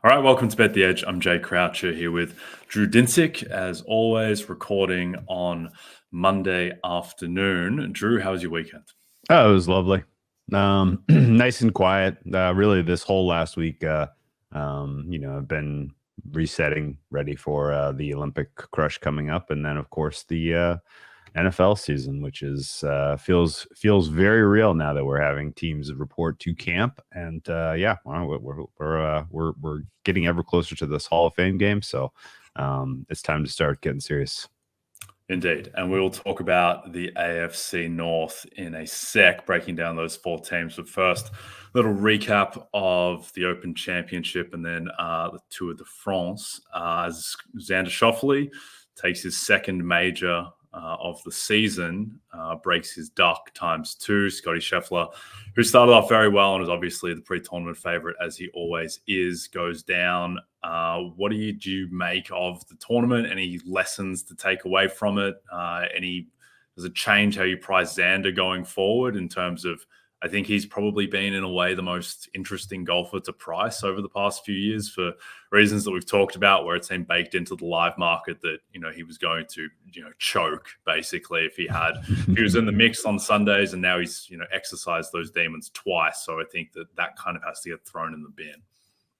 All right, welcome to Bet the Edge. I'm Jay Croucher here with Drew Dinsick, as always, recording on Monday afternoon. Drew, how was your weekend? Oh, it was lovely. Nice and quiet. Really, this whole last week, I've been resetting, ready for the Olympic crush coming up, and then of course the NFL season, which is feels very real now that we're having teams report to camp, and we're getting ever closer to this Hall of Fame game, so it's time to start getting serious. Indeed. And we will talk about the AFC North in a sec, breaking down those four teams. But first, a little recap of the Open Championship and then the Tour de France. As Xander Schauffele takes his second major of the season, breaks his duck ×2. Scottie Scheffler, who started off very well and was obviously the pre-tournament favorite, as he always is, goes down. What do you make of the tournament? Any lessons to take away from it? Does it change how you price Xander going forward in terms of, I think he's probably been in a way the most interesting golfer to price over the past few years for reasons that we've talked about, where it seemed baked into the live market that, he was going to, choke basically if he was in the mix on Sundays, and now he's, exercised those demons twice. So I think that kind of has to get thrown in the bin.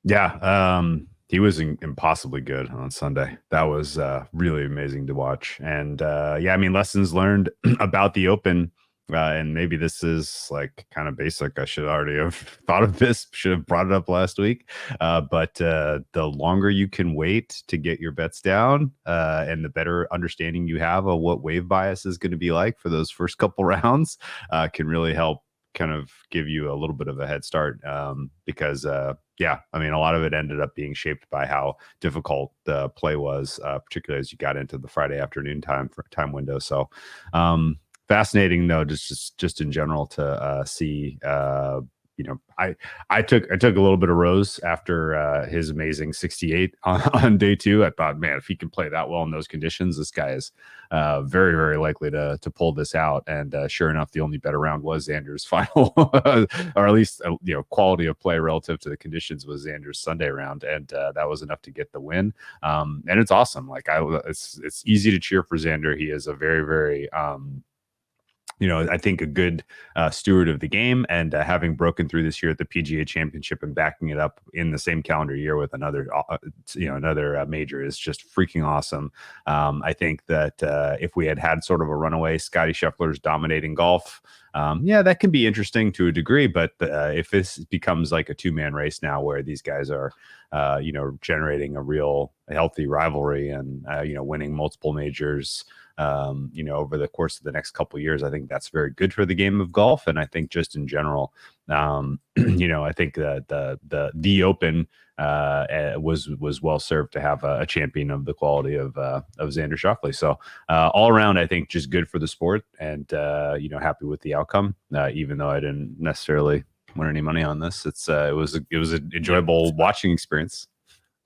Yeah. He was impossibly good on Sunday. That was really amazing to watch. And lessons learned about the Open. And maybe this is like kind of basic. I should already have thought of this, should have brought it up last week. But the longer you can wait to get your bets down and the better understanding you have of what wave bias is going to be like for those first couple rounds can really help kind of give you a little bit of a head start because a lot of it ended up being shaped by how difficult the play was, particularly as you got into the Friday afternoon time window. So fascinating though, just in general to see. I took a little bit of rose after his amazing 68 on day two. I thought, man, if he can play that well in those conditions, this guy is very, very likely to pull this out. And sure enough, the only better round was Xander's final, or at least quality of play relative to the conditions was Xander's Sunday round, and that was enough to get the win. And it's awesome. It's easy to cheer for Xander. He is a very, very I think a good steward of the game, and having broken through this year at the PGA Championship and backing it up in the same calendar year with another major is just freaking awesome. I think that if we had sort of a runaway, Scottie Scheffler's dominating golf, that can be interesting to a degree. But if this becomes like a two-man race now, where these guys are, generating a real healthy rivalry and winning multiple majors, over the course of the next couple of years, I think that's very good for the game of golf. And I think just in general, I think that the Open was well served to have a champion of the quality of Xander Schauffele. So all around, I think just good for the sport, and happy with the outcome. Even though I didn't necessarily win any money on this, it was an enjoyable watching experience.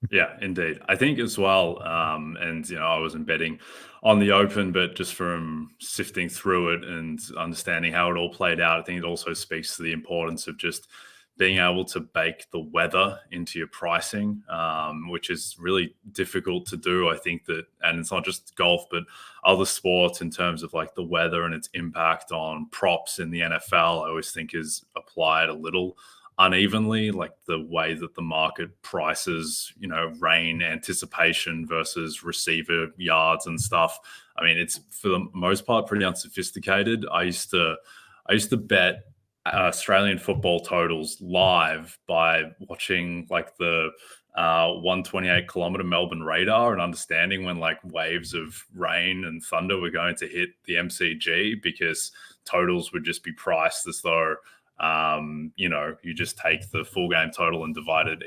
Yeah, indeed. I think as well, and I wasn't betting on the Open, but just from sifting through it and understanding how it all played out, I think it also speaks to the importance of just being able to bake the weather into your pricing, which is really difficult to do. I think that, and it's not just golf, but other sports in terms of like the weather and its impact on props in the NFL, I always think is applied a little unevenly, like the way that the market prices, rain anticipation versus receiver yards and stuff. I mean, it's for the most part pretty unsophisticated. I used to bet Australian football totals live by watching like the 128 kilometer Melbourne radar and understanding when like waves of rain and thunder were going to hit the MCG, because totals would just be priced as though you just take the full game total and divide it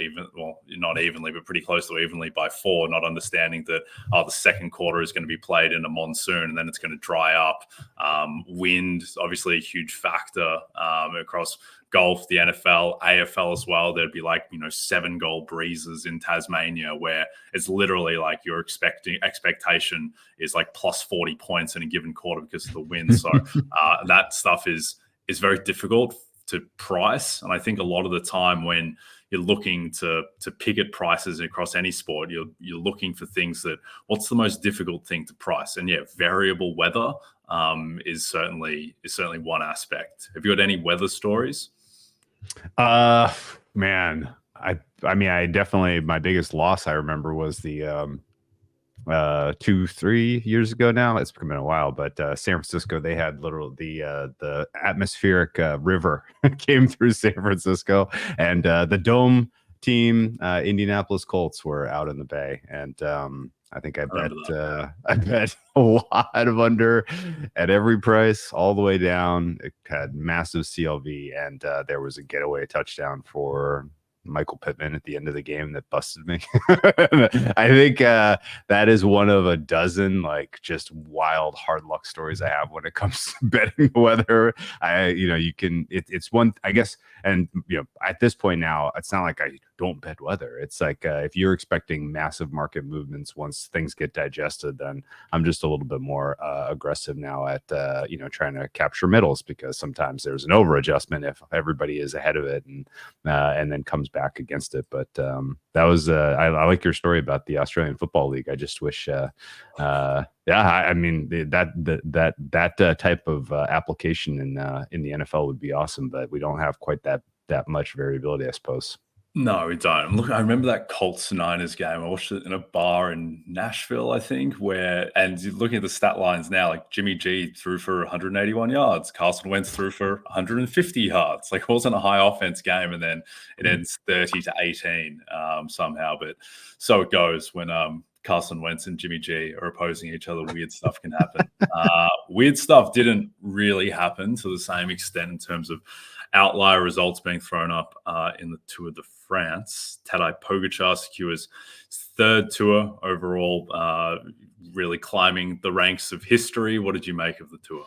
not evenly, but pretty close to evenly by 4, not understanding that the second quarter is going to be played in a monsoon and then it's going to dry up. Wind, obviously a huge factor across golf, the NFL, AFL as well. There'd be 7-goal breezes in Tasmania, where it's literally like your expectation is like plus 40 points in a given quarter because of the wind. So that stuff is very difficult to price. And I think a lot of the time when you're looking to pick at prices across any sport, you're looking for things that what's the most difficult thing to price, and variable weather is certainly one aspect. Have you got any weather stories? Man, I mean, I definitely, my biggest loss I remember was the 2-3 years ago now. It's been a while, but San Francisco, they had the atmospheric river came through San Francisco, and the dome team, Indianapolis Colts, were out in the bay, and I think I bet a lot of under at every price all the way down. It had massive CLV, and there was a getaway touchdown for Michael Pittman at the end of the game that busted me. I think that is one of a dozen like just wild hard luck stories I have when it comes to betting the weather. It's one, I guess, and at this point now, it's not like I don't bet weather. It's like if you're expecting massive market movements once things get digested, then I'm just a little bit more aggressive now at trying to capture middles, because sometimes there's an over adjustment if everybody is ahead of it and then comes back against it. But that was I like your story about the Australian Football League. I just wish I mean that type of application in the NFL would be awesome, but we don't have quite that much variability, I suppose. No, we don't. Look, I remember that Colts Niners game. I watched it in a bar in Nashville, I think, and looking at the stat lines now, like Jimmy G threw for 181 yards. Carson Wentz threw for 150 yards. Like, it wasn't a high offense game, and then it ends 30-18 somehow. But so it goes when Carson Wentz and Jimmy G are opposing each other. Weird stuff can happen. Weird stuff didn't really happen to the same extent in terms of outlier results being thrown up in the Tour de France. Tadej Pogacar secures his third Tour overall, really climbing the ranks of history. What did you make of the Tour?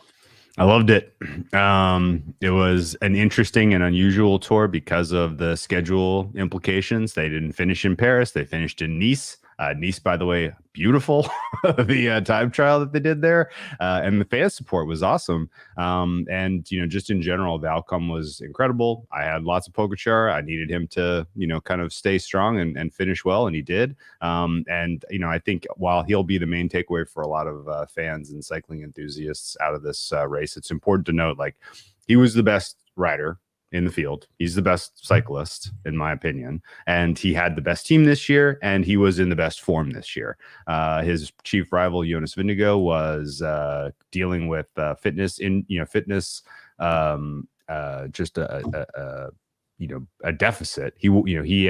I loved it. It was an interesting and unusual tour because of the schedule implications. They didn't finish in Paris. They finished in Nice. Nice, by the way, beautiful. The time trial that they did there, and the fan support was awesome. And just in general, the outcome was incredible. I had lots of Pogacar. I needed him to, kind of stay strong and finish well, and he did. And I think while he'll be the main takeaway for a lot of fans and cycling enthusiasts out of this race, it's important to note, like, he was the best rider in the field. He's the best cyclist, in my opinion, and he had the best team this year, and he was in the best form this year. His chief rival, Jonas Vingegaard, was dealing with fitness, just a deficit. He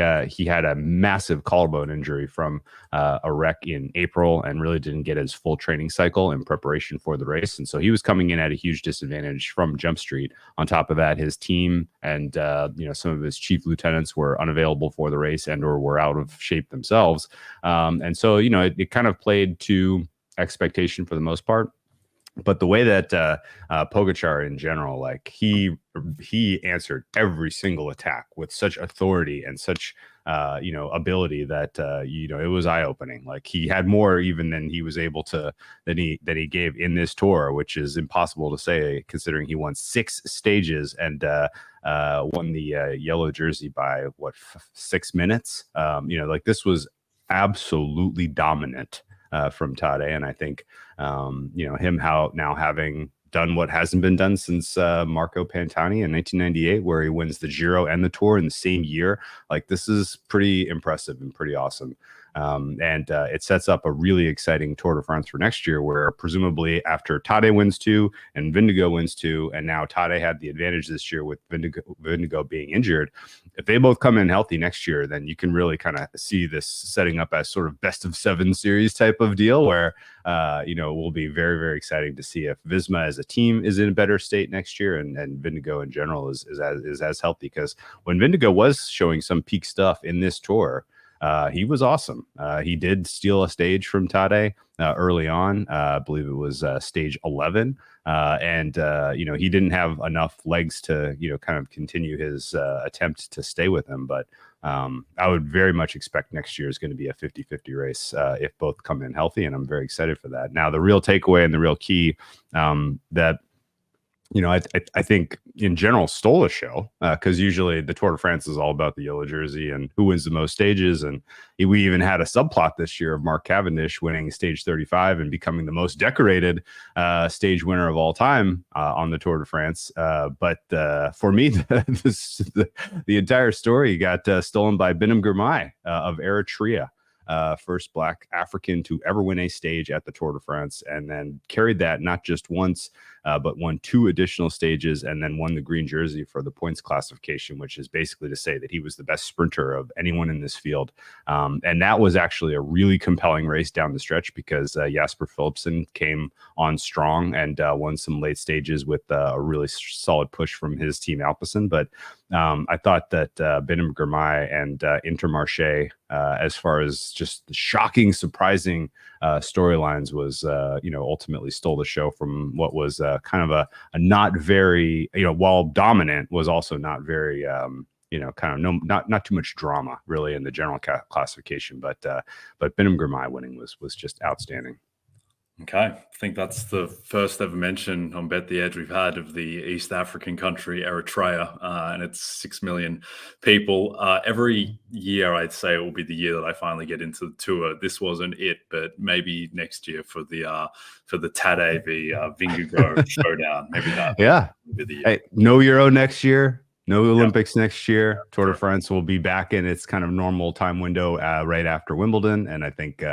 had a massive collarbone injury from a wreck in April and really didn't get his full training cycle in preparation for the race. And so he was coming in at a huge disadvantage from Jump Street. On top of that, his team and some of his chief lieutenants were unavailable for the race and or were out of shape themselves. And so, it kind of played to expectation for the most part. But the way that Pogacar in general, like he answered every single attack with such authority and such ability that it was eye opening. Like, he had more even than he was able to than he gave in this tour, which is impossible to say considering he won 6 stages and won the yellow jersey by 6 minutes. Like, this was absolutely dominant from Tadej, and I think him now having done what hasn't been done since Marco Pantani in 1998, where he wins the Giro and the Tour in the same year. Like, this is pretty impressive and pretty awesome. And it sets up a really exciting Tour de France for next year, where presumably after Tadej wins 2 and Vingegaard wins 2, and now Tadej had the advantage this year with Vingegaard being injured. If they both come in healthy next year, then you can really kind of see this setting up as sort of best of 7 series type of deal, where it will be very, very exciting to see if Visma as a team is in a better state next year, and Vingegaard in general is as healthy. Because when Vingegaard was showing some peak stuff in this tour, he was awesome. He did steal a stage from Tadej early on. I believe it was stage 11. And he didn't have enough legs to, kind of continue his attempt to stay with him. But I would very much expect next year is going to be a 50-50 race if both come in healthy. And I'm very excited for that. Now, the real takeaway and the real key that I think in general stole the show because usually the Tour de France is all about the yellow jersey and who wins the most stages. And we even had a subplot this year of Mark Cavendish winning stage 35 and becoming the most decorated stage winner of all time on the Tour de France. But for me, the entire story got stolen by Benim Girmay of Eritrea. First Black African to ever win a stage at the Tour de France, and then carried that not just once, but won 2 additional stages, and then won the green jersey for the points classification, which is basically to say that he was the best sprinter of anyone in this field. And that was actually a really compelling race down the stretch because Jasper Philipsen came on strong and won some late stages with a really solid push from his team Alpecin. But I thought that Benim Girmay and Intermarché, as far as just the shocking, surprising storylines, was ultimately stole the show from what was kind of a not very, while dominant, was also not very not too much drama really in the general classification. But Benim Girmay winning was just outstanding. Okay, I think that's the first ever mention on Bet the Edge we've had of the East African country Eritrea, and it's 6 million people. Every year, I'd say it will be the year that I finally get into the tour. This wasn't it, but maybe next year for the Tadej v Vingegaard showdown, maybe that. Yeah, will be the year. Hey, no Euro next year. No Olympics next year. Tour de France will be back in its kind of normal time window right after Wimbledon. And I think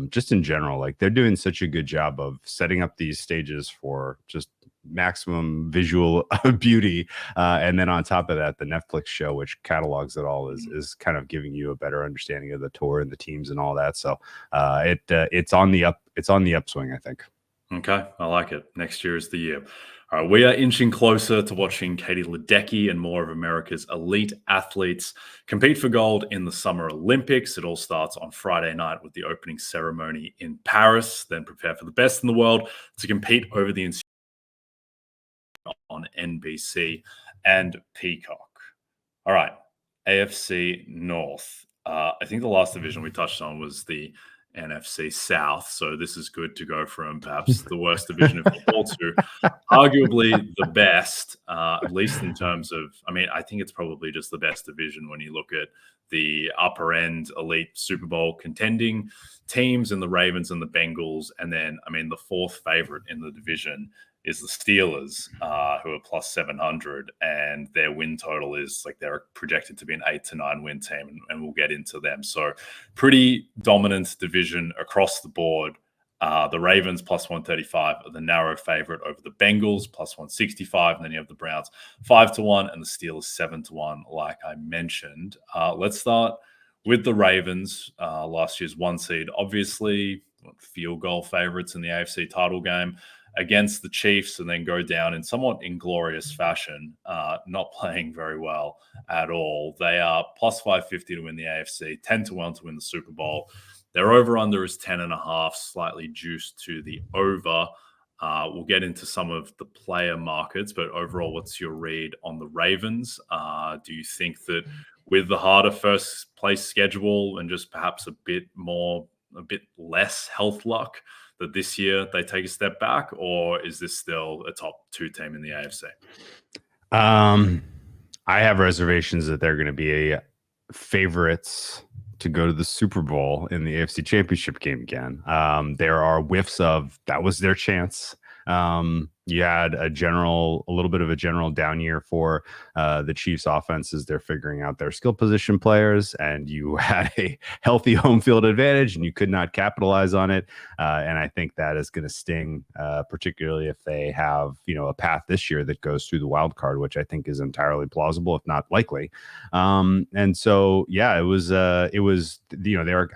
just in general, like they're doing such a good job of setting up these stages for just maximum visual beauty. And then on top of that, the Netflix show, which catalogs it all, is kind of giving you a better understanding of the tour and the teams and all that. So it's on the upswing, I think. Okay, I like it. Next year is the year. All right, we are inching closer to watching Katie Ledecky and more of America's elite athletes compete for gold in the Summer Olympics. It all starts on Friday night with the opening ceremony in Paris, then prepare for the best in the world to compete over the on NBC and Peacock. All right, AFC North. I think the last division we touched on was the NFC South. So this is good to go from perhaps the worst division of football to arguably the best, at least in terms of, I think it's probably just the best division when you look at the upper end elite Super Bowl contending teams and the Ravens and the Bengals. And then, the fourth favorite in the division is the Steelers, who are plus 700, and their win total is like they're projected to be an 8 to 9 win team, and we'll get into them. So pretty dominant division across the board. The Ravens plus 135 are the narrow favorite over the Bengals plus 165, and then you have the Browns 5 to 1 and the Steelers 7 to 1, like I mentioned. Let's start with the Ravens, last year's 1 seed, obviously field goal favorites in the AFC title game against the Chiefs, and then go down in somewhat inglorious fashion, not playing very well at all. They are plus 550 to win the AFC, 10 to 1 to win the Super Bowl. Their over-under is 10.5, slightly juiced to the over. We'll get into some of the player markets, but overall, what's your read on the Ravens? Do you think that with the harder first place schedule and just perhaps a bit less health luck, that this year they take a step back, or is this still a top 2 team in the AFC? I have reservations that they're going to be favorites to go to the Super Bowl in the AFC Championship game again. There are whiffs of that was their chance. You had a little bit of a general down year for the Chiefs offense as they're figuring out their skill position players, and you had a healthy home field advantage and you could not capitalize on it. And I think that is going to sting, particularly if they have, a path this year that goes through the wild card, which I think is entirely plausible, if not likely. And so, yeah, it was, there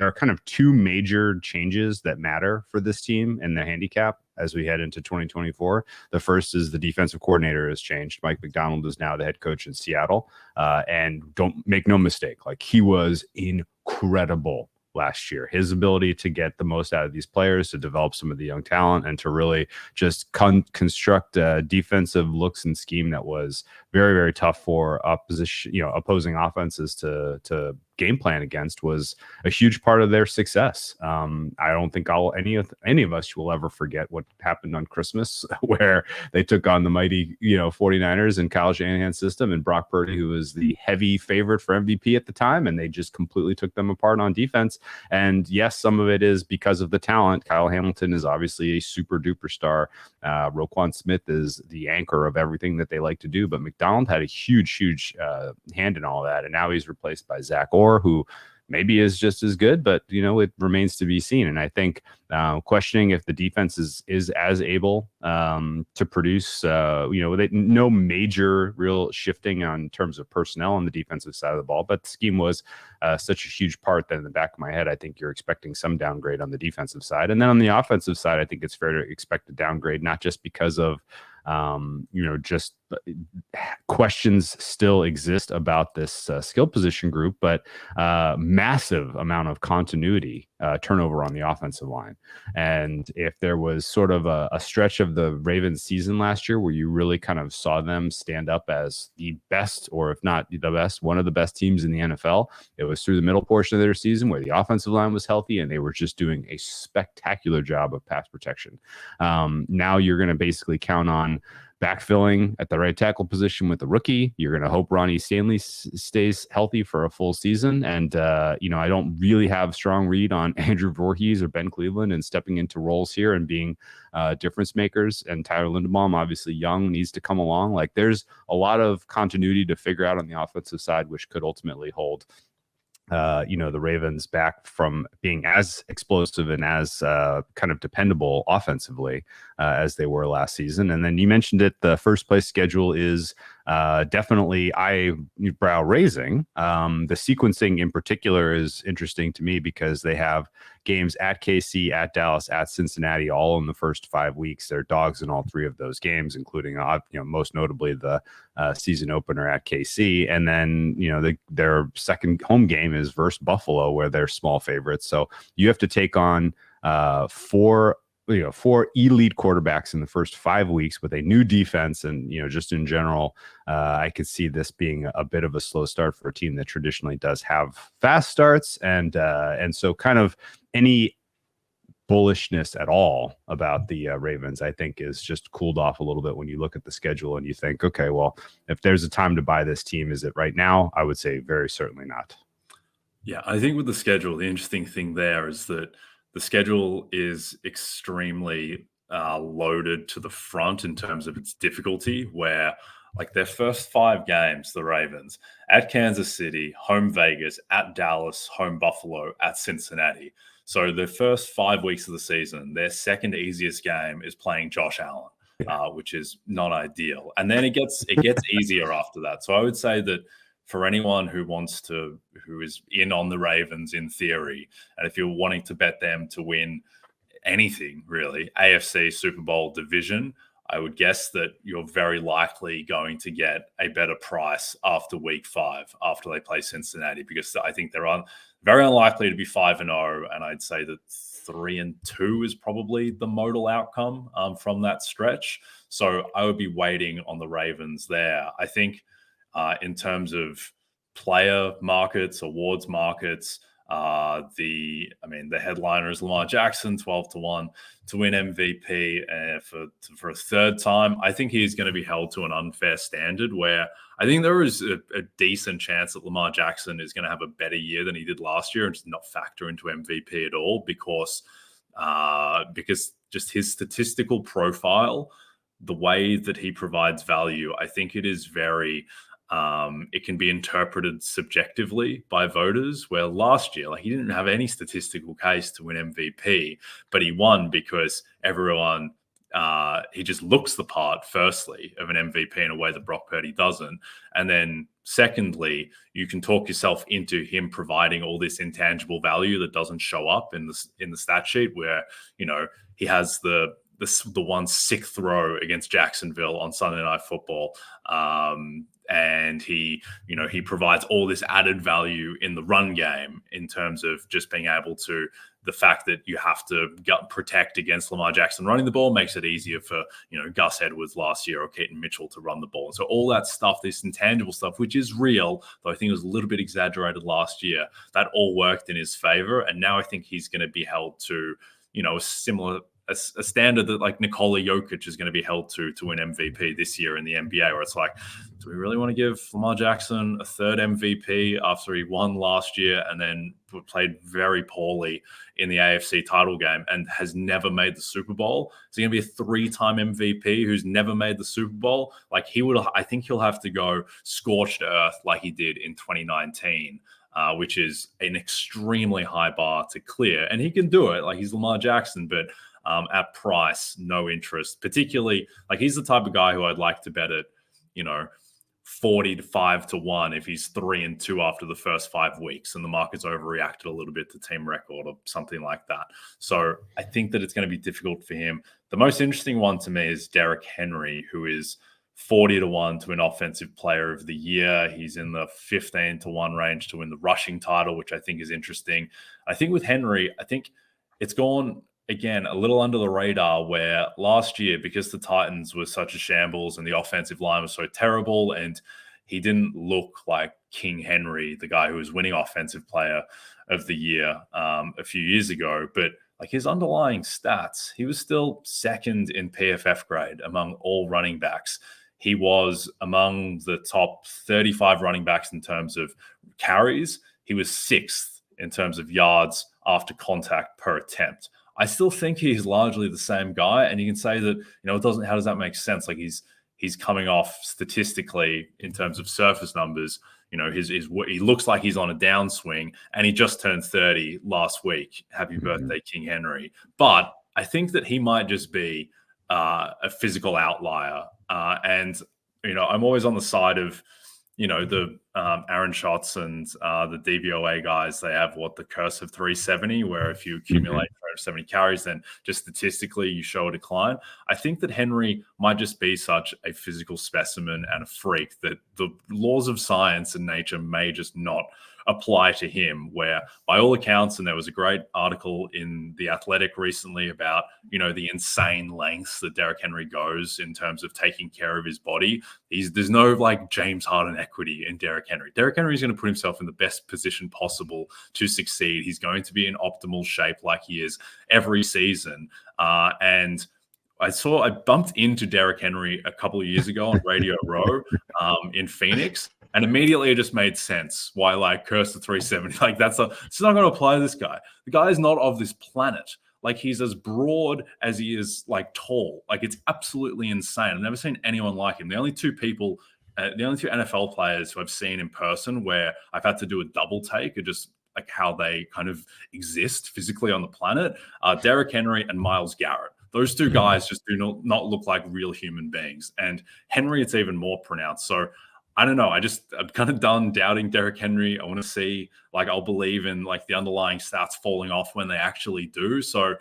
are kind of 2 major changes that matter for this team and the handicap as we head into 2024. The first is the defensive coordinator has changed. Mike McDonald is now the head coach in Seattle. And don't make no mistake, like he was incredible last year. His ability to get the most out of these players, to develop some of the young talent, and to really just construct defensive looks and scheme that was very, very tough for opposing offenses to game plan against, was a huge part of their success. I don't think any of us will ever forget what happened on Christmas, where they took on the mighty 49ers and Kyle Shanahan's system, and Brock Purdy, who was the heavy favorite for MVP at the time, and they just completely took them apart on defense. And yes, some of it is because of the talent. Kyle Hamilton is obviously a super duper star. Roquan Smith is the anchor of everything that they like to do, but McDonald had a huge hand in all that, and now he's replaced by Zach Orr, who maybe is just as good, but it remains to be seen. And I think questioning if the defense is as able to produce, no major real shifting on terms of personnel on the defensive side of the ball, but the scheme was such a huge part that in the back of my head, I think you're expecting some downgrade on the defensive side. And then on the offensive side, I think it's fair to expect a downgrade, not just because of just questions still exist about this skill position group, but massive amount of continuity turnover on the offensive line. And if there was sort of a stretch of the Ravens season last year where you really kind of saw them stand up as the best, or if not the best, one of the best teams in the NFL, it was through the middle portion of their season where the offensive line was healthy and they were just doing a spectacular job of pass protection. Now you're going to basically count on backfilling at the right tackle position with the rookie. You're going to hope Ronnie Stanley stays healthy for a full season. And, I don't really have strong read on Andrew Voorhees or Ben Cleveland and stepping into roles here and being difference makers. And Tyler Linderbaum, obviously young, needs to come along. Like, there's a lot of continuity to figure out on the offensive side, which could ultimately hold the Ravens back from being as explosive and as kind of dependable offensively as they were last season. And then you mentioned it, the first place schedule is definitely eyebrow raising. The sequencing in particular is interesting to me because they have games at KC, at Dallas, at Cincinnati, all in the first 5 weeks. They're dogs in all three of those games, including most notably the season opener at KC. And then their second home game is versus Buffalo, where they're small favorites. So you have to take on four elite quarterbacks in the first 5 weeks with a new defense. And, just in general, I could see this being a bit of a slow start for a team that traditionally does have fast starts. And so kind of any bullishness at all about the Ravens, I think, is just cooled off a little bit when you look at the schedule and you think, okay, well, if there's a time to buy this team, is it right now? I would say very certainly not. Yeah, I think with the schedule, the interesting thing there is that the schedule is extremely loaded to the front in terms of its difficulty, where like their first 5 games, the Ravens, at Kansas City, home Vegas, at Dallas, home Buffalo, at Cincinnati. So the first 5 weeks of the season, their second easiest game is playing Josh Allen, which is not ideal. And then it gets easier after that. So I would say that for anyone who is in on the Ravens in theory, and if you're wanting to bet them to win anything really, AFC Super Bowl division, I would guess that you're very likely going to get a better price after week 5, after they play Cincinnati, because I think they're very unlikely to be 5-0. And I'd say that 3-2 is probably the modal outcome from that stretch. So I would be waiting on the Ravens there. I think in terms of player markets, awards markets, the headliner is Lamar Jackson, 12-1 to win MVP for a third time. I think he's going to be held to an unfair standard, where I think there is a decent chance that Lamar Jackson is going to have a better year than he did last year and just not factor into MVP at all, because just his statistical profile, the way that he provides value, I think it is very it can be interpreted subjectively by voters, where last year, he didn't have any statistical case to win MVP, but he won because everyone, he just looks the part, firstly, of an MVP in a way that Brock Purdy doesn't. And then secondly, you can talk yourself into him providing all this intangible value that doesn't show up in the stat sheet, where, he has the one sick throw against Jacksonville on Sunday Night Football. And he provides all this added value in the run game in terms of just being able to, the fact that you have to protect against Lamar Jackson running the ball makes it easier for, Gus Edwards last year or Keaton Mitchell to run the ball. And so all that stuff, this intangible stuff, which is real, though I think it was a little bit exaggerated last year, that all worked in his favor. And now I think he's going to be held to, a standard that like Nikola Jokic is going to be held to win MVP this year in the NBA, where it's like, do we really want to give Lamar Jackson a third MVP after he won last year and then played very poorly in the AFC title game and has never made the Super Bowl? Is he going to be a 3-time MVP who's never made the Super Bowl? Like I think he'll have to go scorched earth like he did in 2019. Which is an extremely high bar to clear. And he can do it. Like, he's Lamar Jackson, but at price, no interest. Particularly, like, he's the type of guy who I'd like to bet at, 45 to 1 if he's 3-2 after the first 5 weeks and the market's overreacted a little bit to team record or something like that. So I think that it's going to be difficult for him. The most interesting one to me is Derrick Henry, who is 40 to 1 to win Offensive Player of the Year. He's in the 15 to 1 range to win the rushing title, which I think is interesting. I think with Henry, I think it's gone, again, a little under the radar, where last year, because the Titans were such a shambles and the offensive line was so terrible, and he didn't look like King Henry, the guy who was winning Offensive Player of the Year a few years ago, but like his underlying stats, he was still second in PFF grade among all running backs. He was among the top 35 running backs in terms of carries. He was 6th in terms of yards after contact per attempt. I still think he's largely the same guy. And you can say that, how does that make sense? Like he's coming off statistically in terms of surface numbers. He looks like he's on a downswing, and he just turned 30 last week. Happy birthday, King Henry. But I think that he might just be a physical outlier. And I'm always on the side of, the Aaron Schatz and the DVOA guys. They have the curse of 370, where if you accumulate 370 carries, then just statistically you show a decline. I think that Henry might just be such a physical specimen and a freak that the laws of science and nature may just not apply to him, where by all accounts, and there was a great article in The Athletic recently about, the insane lengths that Derrick Henry goes in terms of taking care of his body. There's no like James Harden equity in Derrick Henry. Derrick Henry is going to put himself in the best position possible to succeed. He's going to be in optimal shape like he is every season. And I bumped into Derrick Henry a couple of years ago on Radio Row in Phoenix. And immediately it just made sense why, like, curse the 370. Like, it's not going to apply to this guy. The guy is not of this planet. Like, he's as broad as he is, like, tall. Like, it's absolutely insane. I've never seen anyone like him. The only two NFL players who I've seen in person where I've had to do a double take are just like how they kind of exist physically on the planet are Derrick Henry and Myles Garrett. Those two guys just do not look like real human beings. And Henry, it's even more pronounced. So I don't know. I'm kind of done doubting Derrick Henry. I want to see, like, I'll believe in like the underlying stats falling off when they actually do. So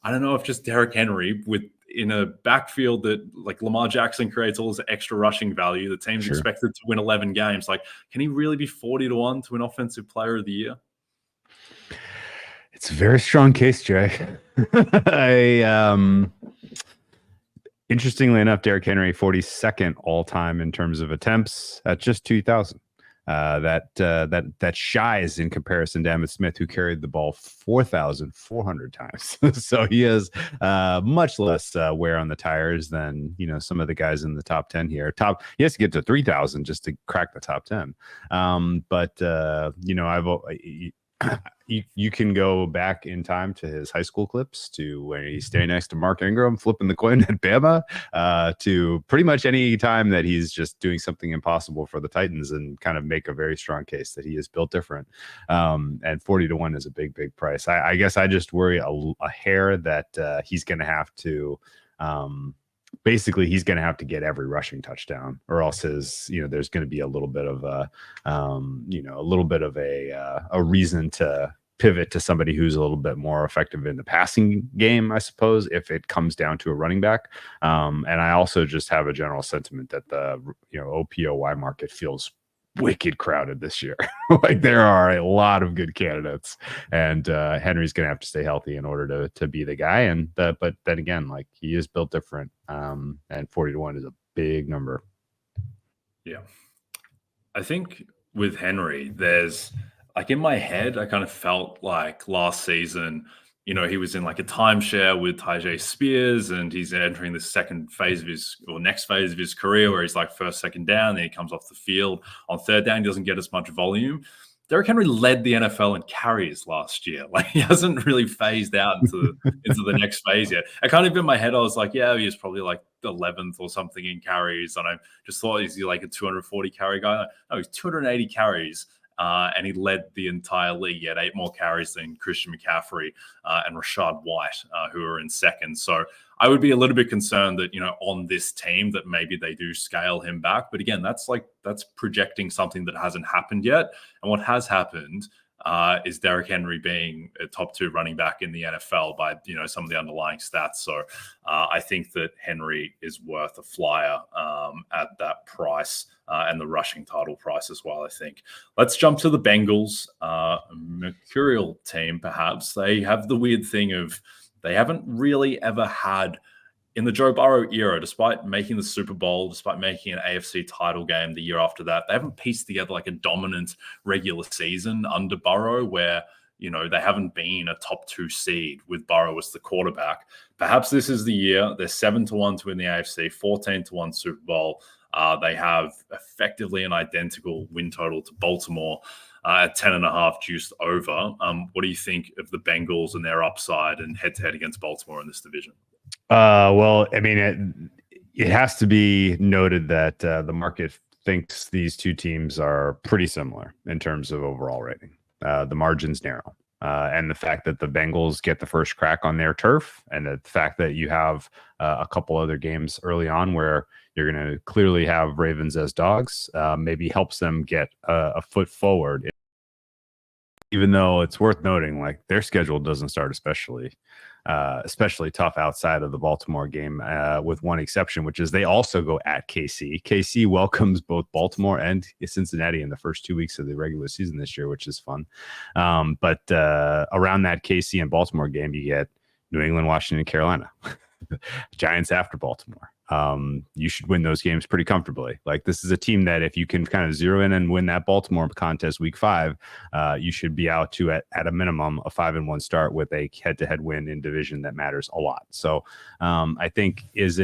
I don't know if just Derrick Henry in a backfield that like Lamar Jackson creates all this extra rushing value. The team's expected to win 11 games. Like, can he really be 40 to 1 to win Offensive Player of the Year? It's a very strong case, Jay. Interestingly enough, Derrick Henry, 42nd all-time in terms of attempts at just 2,000. That shies in comparison to Emmitt Smith, who carried the ball 4,400 times. So he has much less wear on the tires than some of the guys in the top 10 here. He has to get to 3,000 just to crack the top 10. You can go back in time to his high school clips, to where he's standing next to Mark Ingram flipping the coin at Bama, to pretty much any time that he's just doing something impossible for the Titans, and kind of make a very strong case that he is built different. And 40 to 1 is a big price. I guess I just worry a hair that he's going to have to basically he's going to have to get every rushing touchdown, or else there's going to be a little bit of a reason to pivot to somebody who's a little bit more effective in the passing game, I suppose, if it comes down to a running back. And I also just have a general sentiment that the OPOY market feels wicked crowded this year. Like there are a lot of good candidates, and Henry's going to have to stay healthy in order to be the guy. And but then again, like he is built different, and 40-1 is a big number. Yeah, I think with Henry, there's like in my head, I kind of felt like last season, he was in like a timeshare with Tadej Spears, and he's entering the second phase of his or next phase of his career where he's like first, second down, then he comes off the field on third down, he doesn't get as much volume. Derrick Henry led the NFL in carries last year. Like he hasn't really phased out into the next phase yet. I kind of in my head, I was like, yeah, he was probably like 11th or something in carries, and I just thought he's like a 240 carry guy. No, he's 280 carries. And he led the entire league. He had 8 more carries than Christian McCaffrey and Rashad White, who are in second. So I would be a little bit concerned that, on this team that maybe they do scale him back. But again, that's projecting something that hasn't happened yet. And what has happened is Derrick Henry being a top 2 running back in the NFL by, some of the underlying stats. So I think that Henry is worth a flyer at that price and the rushing title price as well, I think. Let's jump to the Bengals, mercurial team, perhaps. They have the weird thing of they haven't really ever had in the Joe Burrow era, despite making the Super Bowl, despite making an AFC title game the year after that, they haven't pieced together like a dominant regular season under Burrow where, they haven't been a top 2 seed with Burrow as the quarterback. Perhaps this is the year. They're 7-1 to win the AFC, 14-1 Super Bowl. They have effectively an identical win total to Baltimore at 10.5 juiced over. What do you think of the Bengals and their upside and head-to-head against Baltimore in this division? Well, I mean, it has to be noted that the market thinks these two teams are pretty similar in terms of overall rating. The margin's narrow. And the fact that the Bengals get the first crack on their turf, and the fact that you have a couple other games early on where you're going to clearly have Ravens as dogs, maybe helps them get a foot forward. Even though it's worth noting, like their schedule doesn't start especially tough outside of the Baltimore game, with one exception, which is they also go at KC. KC welcomes both Baltimore and Cincinnati in the first 2 weeks of the regular season this year, which is fun. But around that KC and Baltimore game, you get New England, Washington, Carolina, Giants after Baltimore. You should win those games pretty comfortably. Like this is a team that if you can kind of zero in and win that Baltimore contest week 5, you should be out to at a minimum a 5-1 start with a head-to-head win in division that matters a lot. So I think does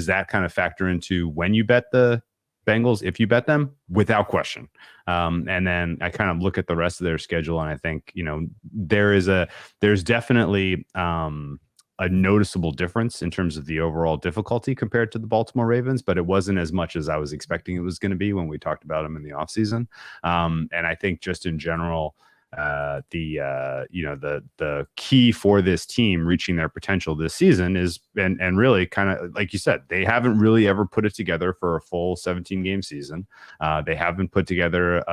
that kind of factor into when you bet the Bengals, if you bet them? Without question. And then I kind of look at the rest of their schedule, and I think there's definitely a noticeable difference in terms of the overall difficulty compared to the Baltimore Ravens, but it wasn't as much as I was expecting it was going to be when we talked about them in the offseason. And I think just in general, the key for this team reaching their potential this season is, and really kind of like you said, they haven't really ever put it together for a full 17 game season. They haven't put together,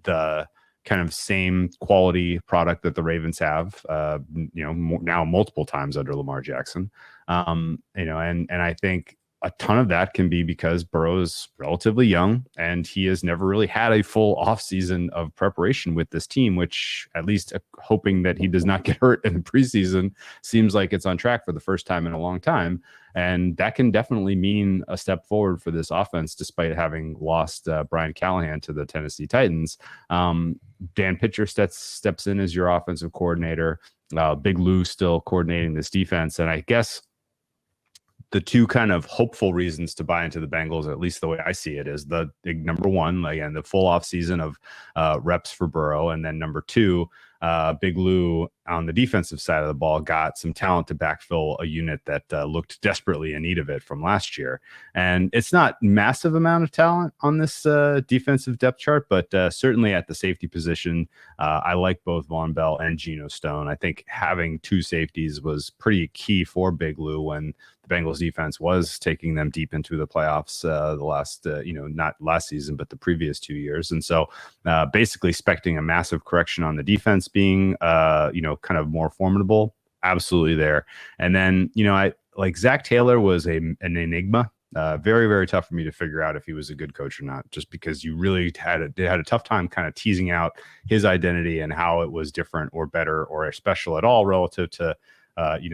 the kind of same quality product that the Ravens have, now multiple times under Lamar Jackson. And I think a ton of that can be because Burrow's relatively young and he has never really had a full offseason of preparation with this team, which at least hoping that he does not get hurt in the preseason seems like it's on track for the first time in a long time. And that can definitely mean a step forward for this offense, despite having lost Brian Callahan to the Tennessee Titans. Dan Pitcher steps in as your offensive coordinator. Big Lou still coordinating this defense. And I guess the two kind of hopeful reasons to buy into the Bengals, at least the way I see it, is the number one, again, the full off season of reps for Burrow. And then number 2, Big Lou on the defensive side of the ball got some talent to backfill a unit that looked desperately in need of it from last year. And it's not massive amount of talent on this defensive depth chart, but certainly at the safety position, I like both Von Bell and Geno Stone. I think having 2 safeties was pretty key for Big Lou when the Bengals defense was taking them deep into the playoffs the last, not last season, but the previous 2 years. And so basically expecting a massive correction on the defense being, kind of more formidable, absolutely there. And then, I like Zach Taylor was an enigma Very, very tough for me to figure out if he was a good coach or not, just because you really had a tough time kind of teasing out his identity and how it was different or better or special at all relative to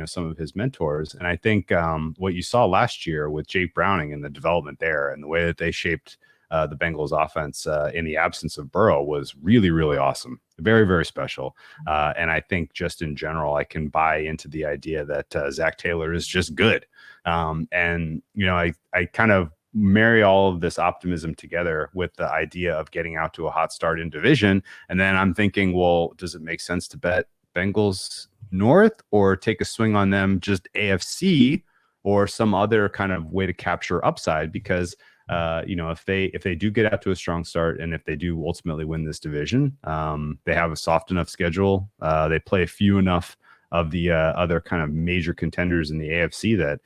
some of his mentors. And I think what you saw last year with Jake Browning and the development there and the way that they shaped the Bengals offense in the absence of Burrow was really, really awesome. Very, very special. And I think just in general, I can buy into the idea that Zach Taylor is just good. And, I kind of marry all of this optimism together with the idea of getting out to a hot start in division. And then I'm thinking, well, does it make sense to bet Bengals North or take a swing on them just AFC or some other kind of way to capture upside? Because if they do get out to a strong start and if they do ultimately win this division, they have a soft enough schedule. They play a few enough of the other kind of major contenders in the AFC that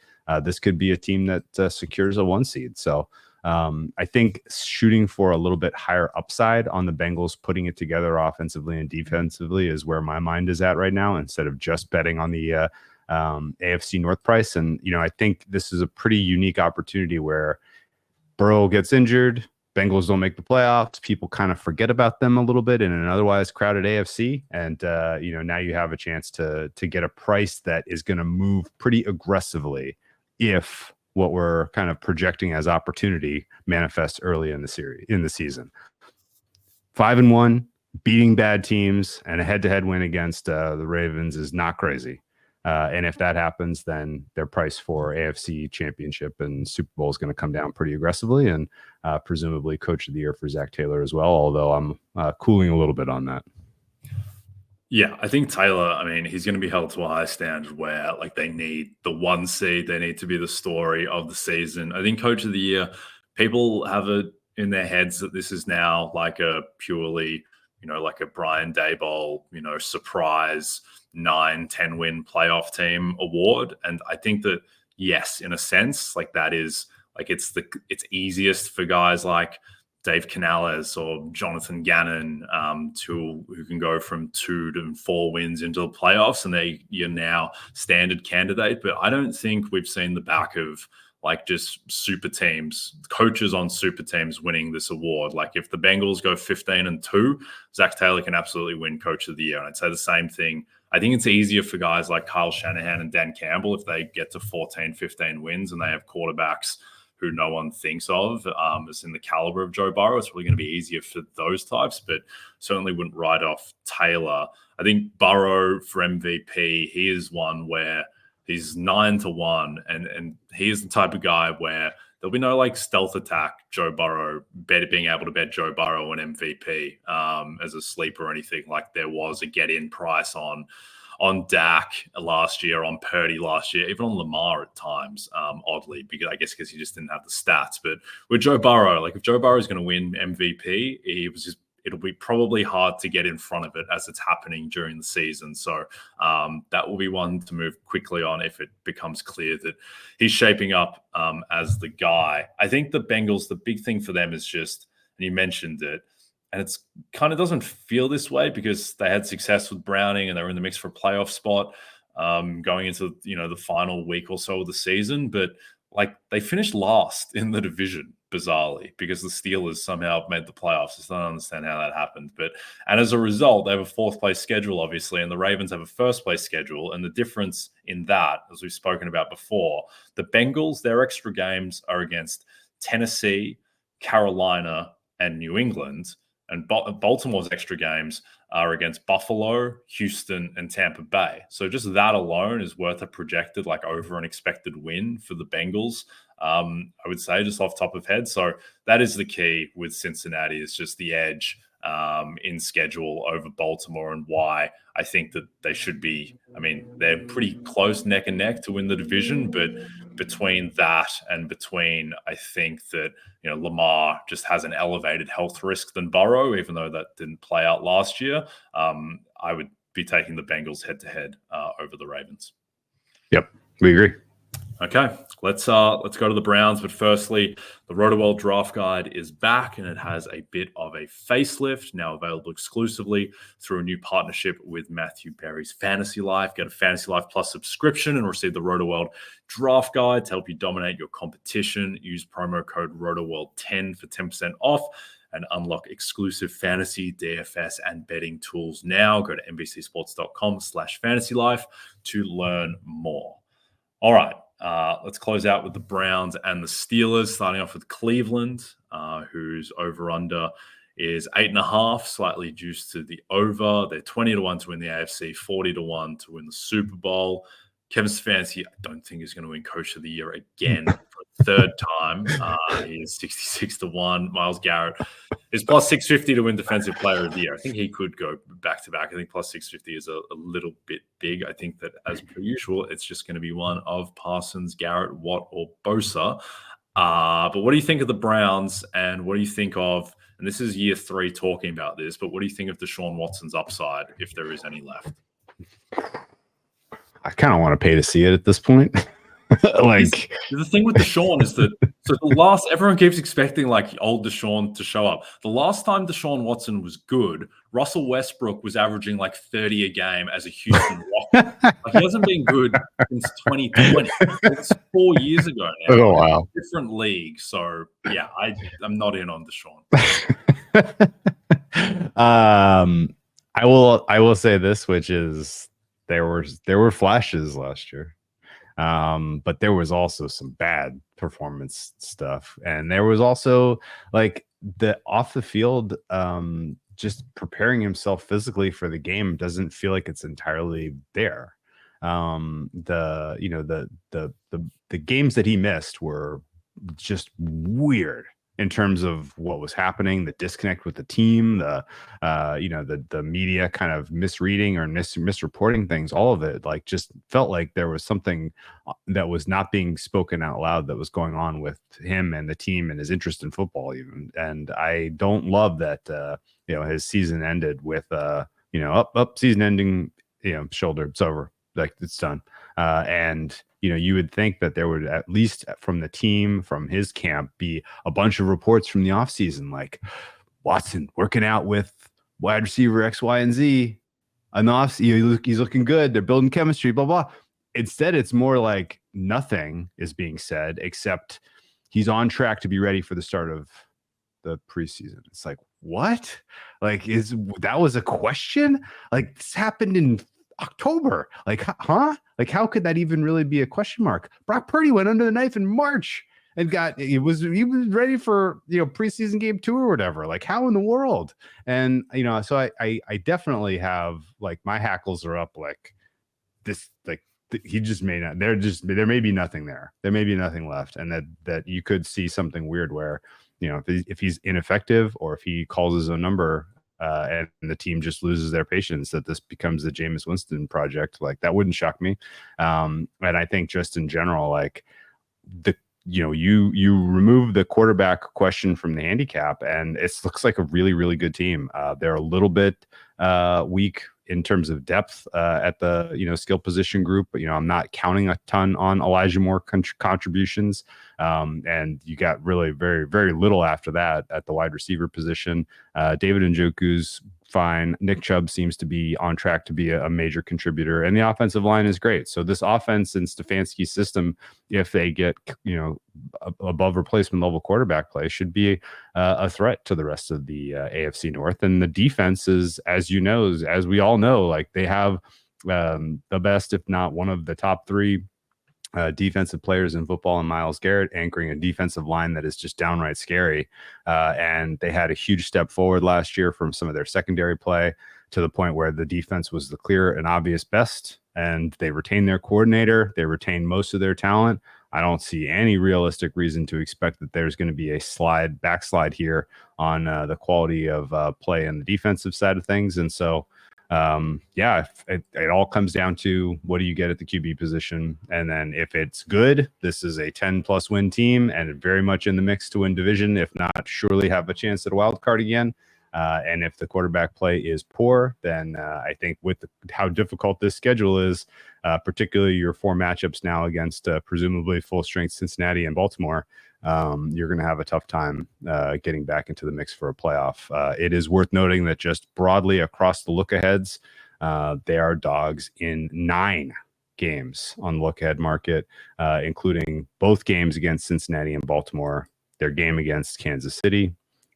this could be a team that secures a 1 seed. So I think shooting for a little bit higher upside on the Bengals, putting it together offensively and defensively is where my mind is at right now, instead of just betting on the AFC North price. And, I think this is a pretty unique opportunity where Burrow gets injured, Bengals don't make the playoffs, people kind of forget about them a little bit in an otherwise crowded AFC. And, now you have a chance to get a price that is going to move pretty aggressively if what we're kind of projecting as opportunity manifests early in the season. 5-1, beating bad teams, and a head-to-head win against the Ravens is not crazy. And if that happens, then their price for AFC Championship and Super Bowl is going to come down pretty aggressively, and presumably Coach of the Year for Zach Taylor as well, although I'm cooling a little bit on that. Yeah, I think Taylor, he's going to be held to a high standard where they need the 1 seed. They need to be the story of the season. I think Coach of the Year, people have it in their heads that this is now a purely, like a Brian Daboll, surprise 9-10 win playoff team award. And I think that, yes, in a sense, that is it's easiest for guys like Dave Canales or Jonathan Gannon, who can go from 2 to 4 wins into the playoffs, and you're now standard candidate. But I don't think we've seen the back of just super teams, coaches on super teams winning this award. If the Bengals go 15-2, Zach Taylor can absolutely win Coach of the Year. And I'd say the same thing. I think it's easier for guys like Kyle Shanahan and Dan Campbell if they get to 14, 15 wins and they have quarterbacks who no one thinks of as in the caliber of Joe Burrow. It's probably going to be easier for those types, but certainly wouldn't write off Taylor. I think Burrow for MVP, he is one where he's 9-1, and he is the type of guy where there'll be no stealth attack Joe Burrow, being able to bet Joe Burrow an MVP as a sleeper or anything like there was a get-in price on Dak last year, on Purdy last year, even on Lamar at times, oddly, because he just didn't have the stats. But with Joe Burrow, if Joe Burrow is going to win MVP, it'll be probably hard to get in front of it as it's happening during the season. So that will be one to move quickly on if it becomes clear that he's shaping up as the guy. I think the Bengals, the big thing for them is just, and you mentioned it, and it's kind of doesn't feel this way because they had success with Browning and they were in the mix for a playoff spot going into the final week or so of the season. But they finished last in the division, bizarrely, because the Steelers somehow made the playoffs. I just don't understand how that happened. And as a result, they have a 4th place schedule, obviously, and the Ravens have a 1st place schedule. And the difference in that, as we've spoken about before, the Bengals, their extra games are against Tennessee, Carolina, and New England. And Baltimore's extra games are against Buffalo, Houston, and Tampa Bay. So just that alone is worth a projected over an expected win for the Bengals, I would say, just off top of head. So that is the key with Cincinnati, is just the edge in schedule over Baltimore, and why I think that they should be, they're pretty close neck and neck to win the division, but between that and between, I think that, Lamar just has an elevated health risk than Burrow, even though that didn't play out last year. I would be taking the Bengals head to head over the Ravens. Yep, we agree. Okay, let's go to the Browns. But firstly, the RotoWorld Draft Guide is back, and it has a bit of a facelift, now available exclusively through a new partnership with Matthew Berry's Fantasy Life. Get a Fantasy Life Plus subscription and receive the RotoWorld Draft Guide to help you dominate your competition. Use promo code RotoWorld10 for 10% off and unlock exclusive fantasy, DFS, and betting tools now. Go to NBCSports.com/fantasylife to learn more. All right. Let's close out with the Browns and the Steelers, starting off with Cleveland, whose over-under is 8.5, slightly juiced to the over. They're 20-1 to win the AFC, 40-1 to win the Super Bowl. Kevin Stefanski, I don't think is going to win Coach of the Year again for a third time. He is 66-1. Myles Garrett is plus 650 to win Defensive Player of the Year. I think he could go back-to-back. I think plus 650 is a little bit big. I think that, as per usual, it's just going to be one of Parsons, Garrett, Watt, or Bosa. But what do you think of the Browns, and what do you think of, and this is year 3 talking about this, but what do you think of Deshaun Watson's upside, if there is any left? I kind of want to pay to see it at this point. Like, the thing with Deshaun is that everyone keeps expecting like old Deshaun to show up. The last time Deshaun Watson was good, Russell Westbrook was averaging like 30 a game as a Houston Rocket. Like, he hasn't been good since 2020. It's 4 years ago now. Oh wow, different league. So yeah, I'm not in on Deshaun. I will say this, which is there were flashes last year. But there was also some bad performance stuff, and there was also like the off the field, just preparing himself physically for the game doesn't feel like it's entirely there. The games that he missed were just weird in terms of what was happening, the disconnect with the team, the media kind of misreading or misreporting things, all of it like just felt like there was something that was not being spoken out loud that was going on with him and the team and his interest in football even. And I don't love that, his season ended with, season ending, shoulder, it's over. Like, it's done. And you would think that there would, at least from the team, from his camp, be a bunch of reports from the offseason, like Watson working out with wide receiver X, Y, and Z. He's looking good. They're building chemistry, blah, blah. Instead, it's more like nothing is being said, except he's on track to be ready for the start of the preseason. It's like, what? Like, that was a question? Like, this happened in October. Like, huh? Like, how could that even really be a question mark? Brock Purdy went under the knife in March and he was ready for preseason game 2 or whatever. Like, how in the world? And so I definitely have, like, my hackles are up, like this, like he just may not. There may be nothing there. There may be nothing left, and that you could see something weird where if he's ineffective or if he calls his own number. And the team just loses their patience, that this becomes the Jameis Winston project. Like, that wouldn't shock me. And I think just in general, like you remove the quarterback question from the handicap, and it looks like a really, really good team. They're a little bit weak in terms of depth at the skill position group, but I'm not counting a ton on Elijah Moore contributions, and you got really very, very little after that at the wide receiver position. David Njoku's fine. Nick Chubb seems to be on track to be a major contributor, and the offensive line is great. So this offense in Stefanski's system, if they get above replacement level quarterback play, should be a threat to the rest of the AFC North. And the defense is, as we all know, like, they have the best, if not one of the top 3 defensive players in football, and Myles Garrett anchoring a defensive line that is just downright scary. And they had a huge step forward last year from some of their secondary play, to the point where the defense was the clear and obvious best, and they retained their coordinator. They retained most of their talent. I don't see any realistic reason to expect that there's going to be a backslide here on the quality of play on the defensive side of things. And so, it all comes down to, what do you get at the QB position? And then if it's good, this is a 10+ win team and very much in the mix to win division, if not surely have a chance at a wild card again. And if the quarterback play is poor, then I think with how difficult this schedule is, particularly your 4 matchups now against presumably full strength Cincinnati and Baltimore, you're going to have a tough time getting back into the mix for a playoff. It is worth noting that just broadly across the look aheads, they are dogs in 9 games on the look ahead market, including both games against Cincinnati and Baltimore, their game against Kansas City,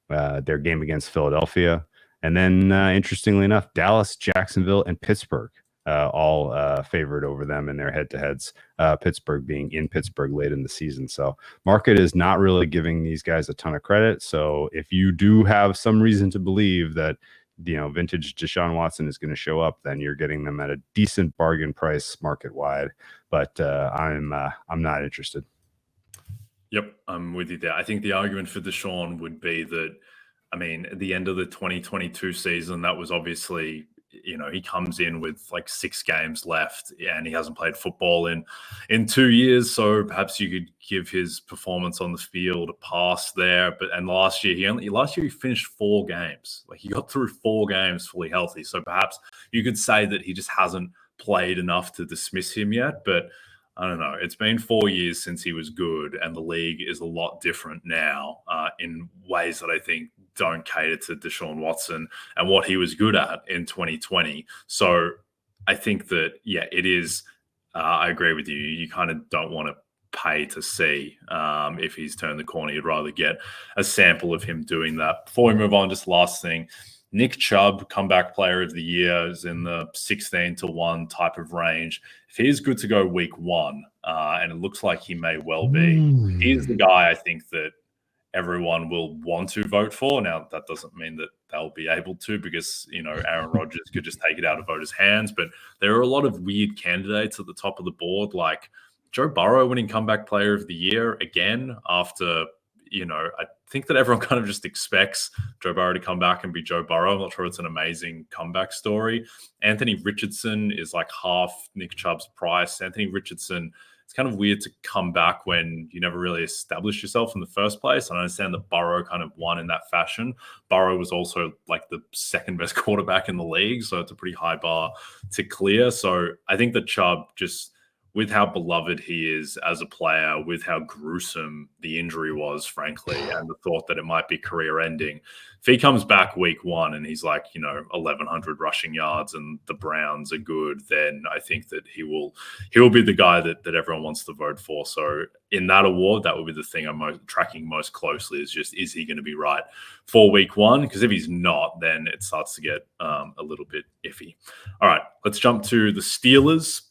their game against Philadelphia, and then interestingly enough, Dallas, Jacksonville, and Pittsburgh all favored over them in their head-to-heads, Pittsburgh being in Pittsburgh late in the season. So market is not really giving these guys a ton of credit. So if you do have some reason to believe that vintage Deshaun Watson is going to show up, then you're getting them at a decent bargain price market wide. But I'm not interested. Yep, I'm with you there. I think the argument for Deshaun would be that, at the end of the 2022 season, that was obviously, he comes in with like 6 games left and he hasn't played football in 2 years. So perhaps you could give his performance on the field a pass there. And last year he finished 4 games. Like, he got through 4 games fully healthy. So perhaps you could say that he just hasn't played enough to dismiss him yet. But I don't know. It's been 4 years since he was good, and the league is a lot different now in ways that I think don't cater to Deshaun Watson and what he was good at in 2020. So I think that, it is. I agree with you. You kind of don't want to pay to see if he's turned the corner. You'd rather get a sample of him doing that. Before we move on, just last thing. Nick Chubb, comeback player of the year, is in the 16-1 type of range. If he's good to go week 1, and it looks like he may well be, he's the guy I think that everyone will want to vote for. Now, that doesn't mean that they'll be able to, because, Aaron Rodgers could just take it out of voters' hands. But there are a lot of weird candidates at the top of the board, like Joe Burrow winning comeback player of the year again after, I think that everyone kind of just expects Joe Burrow to come back and be Joe Burrow. I'm not sure it's an amazing comeback story. Anthony Richardson is like half Nick Chubb's price. Anthony Richardson, it's kind of weird to come back when you never really established yourself in the first place. And I understand that Burrow kind of won in that fashion. Burrow was also like the second best quarterback in the league, so it's a pretty high bar to clear. So I think that Chubb, just with how beloved he is as a player, with how gruesome the injury was, frankly, and the thought that it might be career ending, if he comes back week 1 and he's like, 1,100 rushing yards and the Browns are good, then I think that he will be the guy that everyone wants to vote for. So in that award, that would be the thing I'm tracking most closely, is he going to be right for week 1? Because if he's not, then it starts to get a little bit iffy. All right, let's jump to the Steelers.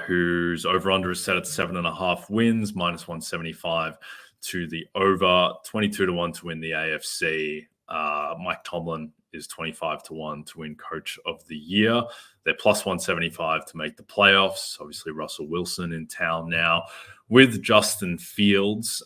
Whose over-under is set at 7.5 wins, minus 175 to the over, 22-1 to win the AFC. Mike Tomlin is 25-1 to win Coach of the Year. They're plus 175 to make the playoffs. Obviously, Russell Wilson in town now with Justin Fields.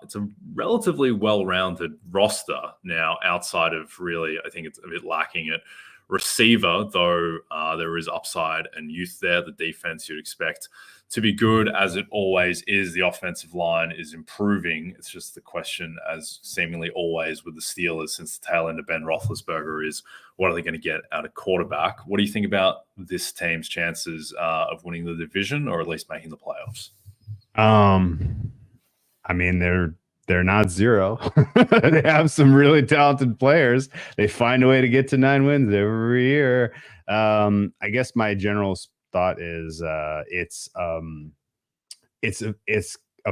It's a relatively well-rounded roster now, outside of, really, I think it's a bit lacking at receiver, though there is upside and youth there. The defense you'd expect to be good, as it always is. The offensive line is improving. It's just the question, as seemingly always with the Steelers since the tail end of Ben Roethlisberger, is what are they going to get out of quarterback? What do you think about this team's chances of winning the division, or at least making the playoffs? They're not zero. They have some really talented players. They find a way to get to 9 wins every year. I guess my general thought is it's a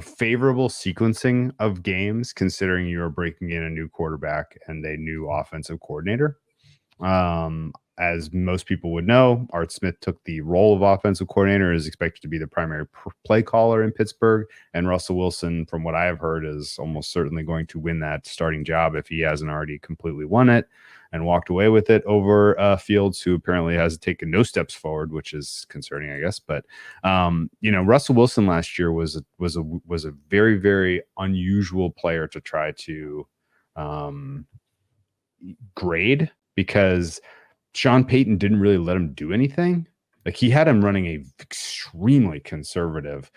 favorable sequencing of games, considering you're breaking in a new quarterback and a new offensive coordinator. As most people would know, Art Smith took the role of offensive coordinator, is expected to be the primary play caller in Pittsburgh. And Russell Wilson, from what I have heard, is almost certainly going to win that starting job if he hasn't already completely won it and walked away with it over Fields, who apparently has taken no steps forward, which is concerning, I guess. But Russell Wilson last year was a very, very unusual player to try to grade, because Sean Payton didn't really let him do anything. Like, he had him running a extremely conservative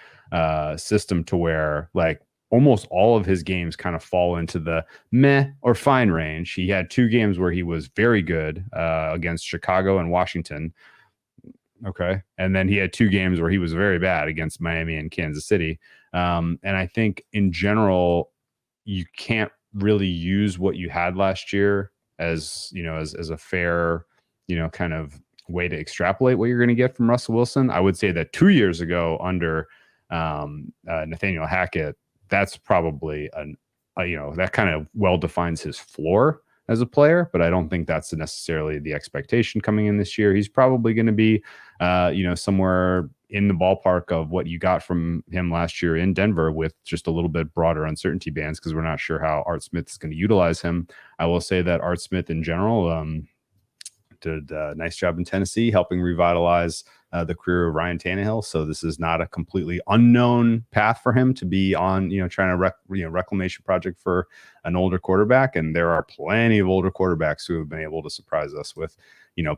system, to where, like, almost all of his games kind of fall into the meh or fine range. He had 2 games where he was very good against Chicago and Washington. Okay. And then he had 2 games where he was very bad against Miami and Kansas City. And I think in general, you can't really use what you had last year as, as a fair, kind of way to extrapolate what you're going to get from Russell Wilson. I would say that 2 years ago under Nathaniel Hackett, that's probably that kind of well defines his floor as a player, but I don't think that's necessarily the expectation coming in this year. He's probably going to be, somewhere in the ballpark of what you got from him last year in Denver, with just a little bit broader uncertainty bands, because we're not sure how Art Smith is going to utilize him. I will say that Art Smith in general did a nice job in Tennessee, helping revitalize the career of Ryan Tannehill. So this is not a completely unknown path for him to be on, trying to reclamation project for an older quarterback. And there are plenty of older quarterbacks who have been able to surprise us with,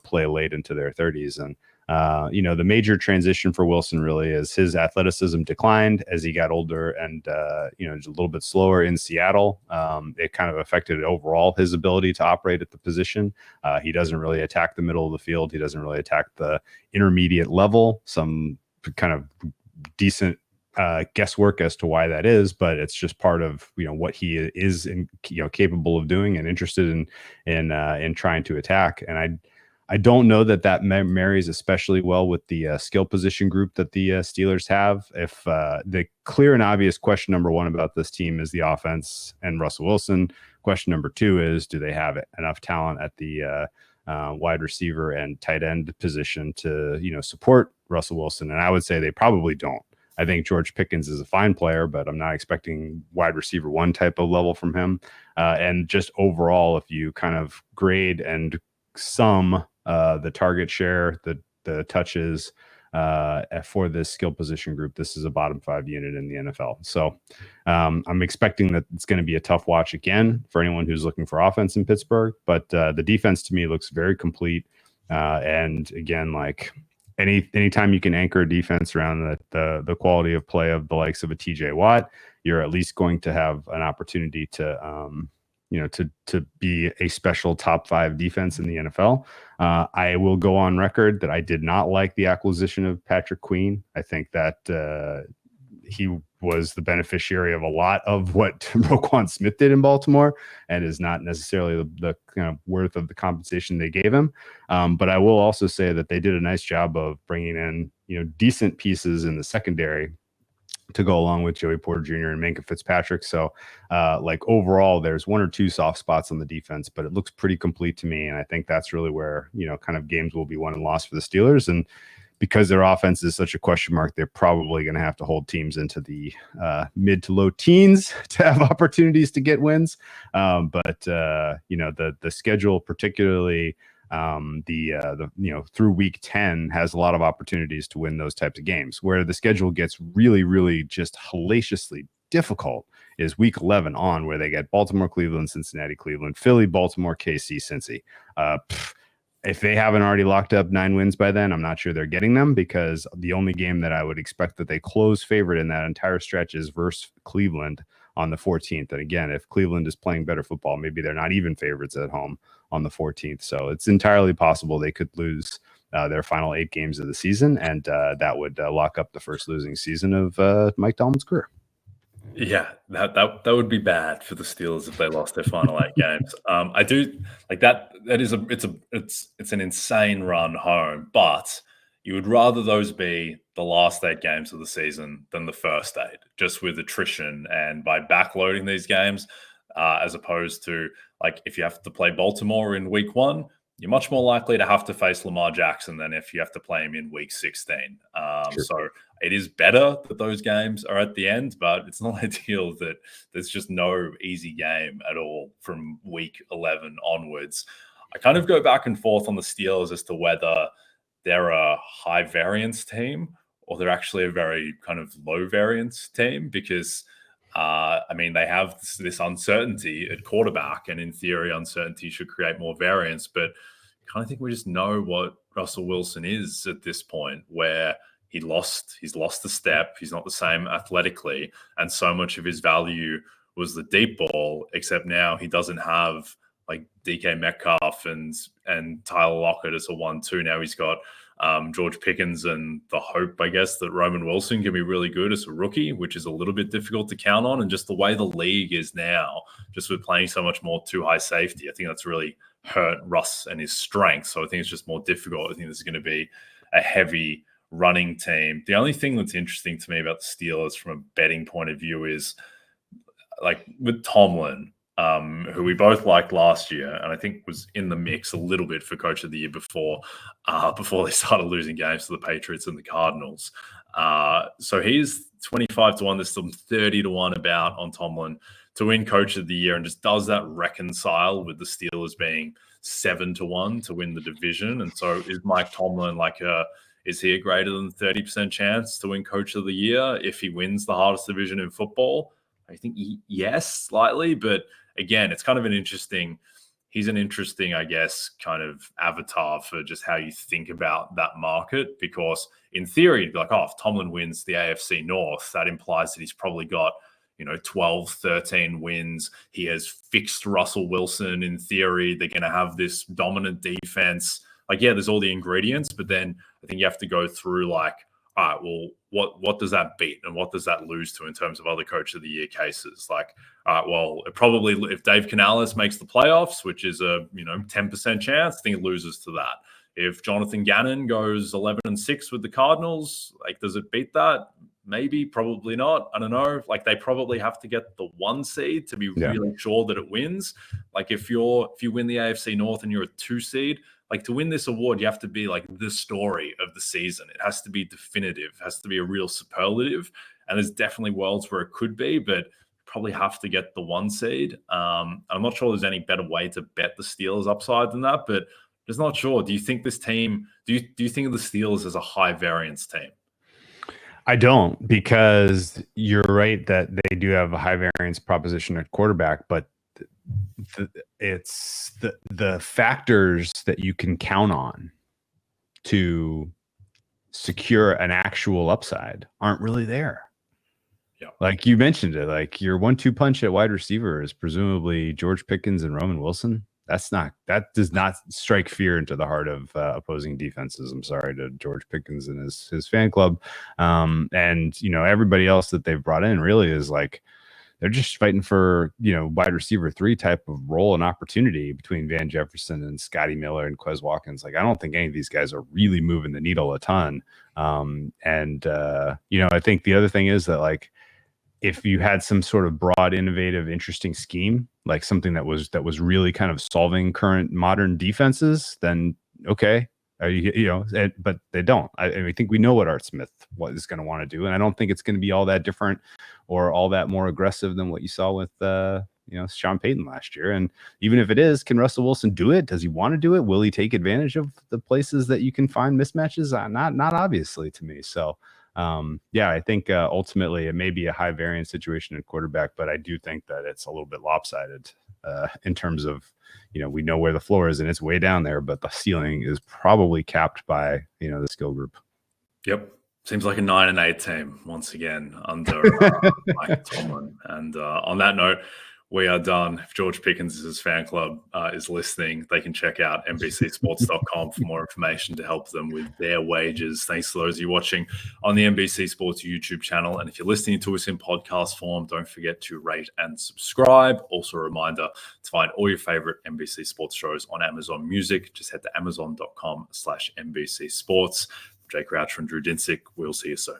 play late into their 30s. And the major transition for Wilson really is his athleticism declined as he got older and, just a little bit slower in Seattle. It kind of affected overall his ability to operate at the position. He doesn't really attack the middle of the field. He doesn't really attack the intermediate level. Some kind of decent guesswork as to why that is, but it's just part of what he is capable of doing and interested in trying to attack. And I don't know that marries especially well with the skill position group that the Steelers have. If the clear and obvious question number 1 about this team is the offense and Russell Wilson. Question number 2 is, do they have enough talent at the wide receiver and tight end position to support Russell Wilson? And I would say they probably don't. I think George Pickens is a fine player, but I'm not expecting wide receiver 1 type of level from him. And just overall, if you kind of grade and sum the target share, the touches for this skill position group, this is a bottom 5 unit in the NFL. So I'm expecting that it's going to be a tough watch again for anyone who's looking for offense in Pittsburgh. But the defense to me looks very complete. And again, like anytime you can anchor a defense around the quality of play of the likes of a TJ Watt, you're at least going to have an opportunity to to be a special top 5 defense in the NFL. I will go on record that I did not like the acquisition of Patrick Queen. I think that he was the beneficiary of a lot of what Roquan Smith did in Baltimore, and is not necessarily the kind of worth of the compensation they gave him. But I will also say that they did a nice job of bringing in decent pieces in the secondary to go along with Joey Porter Jr. and Minkah Fitzpatrick. So overall, there's 1 or 2 soft spots on the defense, but it looks pretty complete to me. And I think that's really where, kind of games will be won and lost for the Steelers. And because their offense is such a question mark, they're probably going to have to hold teams into the mid to low teens to have opportunities to get wins. But the schedule, particularly through week 10, has a lot of opportunities to win those types of games. Where the schedule gets really, really just hellaciously difficult is week 11 on, where they get Baltimore, Cleveland, Cincinnati, Cleveland, Philly, Baltimore, KC, Cincy. If they haven't already locked up 9 wins by then, I'm not sure they're getting them, because the only game that I would expect that they close favorite in that entire stretch is versus Cleveland on the 14th. And again, if Cleveland is playing better football, maybe they're not even favorites at home on the 14th. So it's entirely possible they could lose their final 8 games of the season, and that would lock up the first losing season of Mike Tomlin's career. Yeah, that would be bad for the Steelers if they lost their final 8 games. I do like that. It's an insane run home, but you would rather those be the last 8 games of the season than the first 8, just with attrition and by backloading these games, as opposed to if you have to play Baltimore in week 1, you're much more likely to have to face Lamar Jackson than if you have to play him in week 16. Sure. So it is better that those games are at the end, but it's not ideal that there's just no easy game at all from week 11 onwards. I kind of go back and forth on the Steelers as to whether they're a high variance team or they're actually a very kind of low variance team, because they have this uncertainty at quarterback, and in theory, uncertainty should create more variance. But I kind of think we just know what Russell Wilson is at this point, where he's lost the step. He's not the same athletically, and so much of his value was the deep ball. Except now he doesn't have like DK Metcalf and Tyler Lockett as a 1-2. Now he's got George Pickens and the hope, I guess, that Roman Wilson can be really good as a rookie, which is a little bit difficult to count on. And just the way the league is now, just with playing so much more too high safety, I think that's really hurt Russ and his strength. So I think it's just more difficult. I think this is going to be a heavy running team. The only thing that's interesting to me about the Steelers from a betting point of view is like with Tomlin, who we both liked last year, and I think was in the mix a little bit for Coach of the Year before they started losing games to the Patriots and the Cardinals. So he's 25-1. There's some 30-1 about on Tomlin to win Coach of the Year, and just does that reconcile with the Steelers being 7-1 to win the division? And so is Mike Tomlin is he a greater than 30% chance to win Coach of the Year if he wins the hardest division in football? I think yes, slightly, but again, it's kind of he's an interesting, I guess, kind of avatar for just how you think about that market, because in theory, you'd be like, oh, if Tomlin wins the AFC North, that implies that he's probably got, 12, 13 wins. He has fixed Russell Wilson in theory. They're going to have this dominant defense. Like, yeah, there's all the ingredients, but then I think you have to go through like, all right, well, what does that beat and what does that lose to in terms of other Coach of the Year cases? Like, all right, well, it probably, if Dave Canales makes the playoffs, which is a 10% chance, I think it loses to that. If Jonathan Gannon goes 11-6 with the Cardinals, like, does it beat that? Maybe, probably not. I don't know. Like, they probably have to get the 1 seed to be really sure that it wins. Like, if you win the AFC North and you're a 2 seed, like, to win this award, you have to be like the story of the season. It has to be definitive. It has to be a real superlative. And there's definitely worlds where it could be, but probably have to get the 1 seed. I'm not sure there's any better way to bet the Steelers upside than that, but just not sure. Do you think this team, do you think of the Steelers as a high variance team? I don't, because you're right that they do have a high variance proposition at quarterback, but it's the factors that you can count on to secure an actual upside aren't really there. Yeah. Like you mentioned it, like your 1-2 punch at wide receiver is presumably George Pickens and Roman Wilson. That does not strike fear into the heart of opposing defenses. I'm sorry to George Pickens and his fan club. And, everybody else that they've brought in really is like, they're just fighting for, wide receiver 3 type of role and opportunity between Van Jefferson and Scotty Miller and Quez Watkins. Like, I don't think any of these guys are really moving the needle a ton. I think the other thing is that, like, if you had some sort of broad, innovative, interesting scheme, like something that was really kind of solving current modern defenses, then okay. But they don't. I think we know what Art Smith is going to want to do, and I don't think it's going to be all that different or all that more aggressive than what you saw with Sean Payton last year. And even if it is, can Russell Wilson do it? Does he want to do it? Will he take advantage of the places that you can find mismatches? Not obviously to me. So I think ultimately it may be a high variance situation at quarterback, but I do think that it's a little bit lopsided in terms of, we know where the floor is and it's way down there, but the ceiling is probably capped by, the skill group. Yep. Seems like a 9-8 team once again under Mike Tomlin. And on that note, we are done. If George Pickens' fan club is listening, they can check out NBCSports.com for more information to help them with their wages. Thanks to those of you watching on the NBC Sports YouTube channel. And if you're listening to us in podcast form, don't forget to rate and subscribe. Also a reminder to find all your favorite NBC Sports shows on Amazon Music. Just head to amazon.com/NBC Sports. Jake Crouch and Drew Dinsick. We'll see you soon.